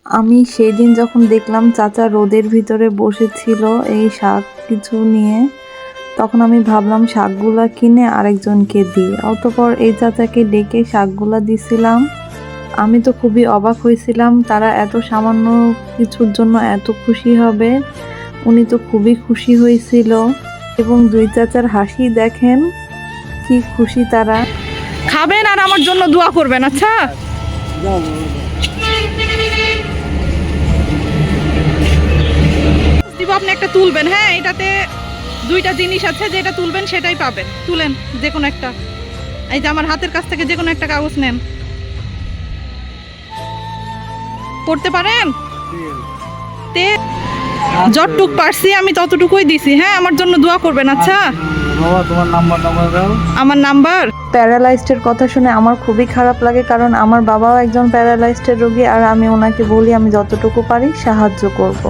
আমি সেই দিন যখন দেখলাম চাচা রোদের ভিতরে বসেছিল এই শাক কিছু নিয়ে, তখন আমি ভাবলাম শাকগুলা কিনে আরেকজনকে দিই। অতঃপর এই চাচাকে ডেকে শাকগুলা দিছিলাম। আমি তো খুবই অবাক হয়েছিলাম তারা এত সামান্য কিছুর জন্য এত খুশি হবে। উনি তো খুবই খুশি হয়েছিল এবং দুই চাচার হাসি দেখেন, কি খুশি তারা। খাবেন আর আমার জন্য দোয়া করবেন। আচ্ছা, দিব আপনি একটা তুলবেন। হ্যাঁ, এটাতে দুইটা জিনিস আছে, যেটা তুলবেন সেটাই পাবেন। তুলেন যে কোনো একটা। এই যে আমার হাতের কাছ থেকে যে কোনো একটা কাগজ নেন। পড়তে পারেন? তে যতটুক পারছি আমি ততটুকুই দিছি। হ্যাঁ, আমার জন্য দোয়া করবেন। আচ্ছা, বাবা তোমার নাম্বার দাও। আমার নাম্বার। প্যারালাইজডের কথা শুনে আমার খুবই খারাপ লাগে, কারণ আমার বাবাও একজন প্যারালাইজডের রোগী, আর আমি ওনাকে বলি আমি যতটুকু পারি সাহায্য করব।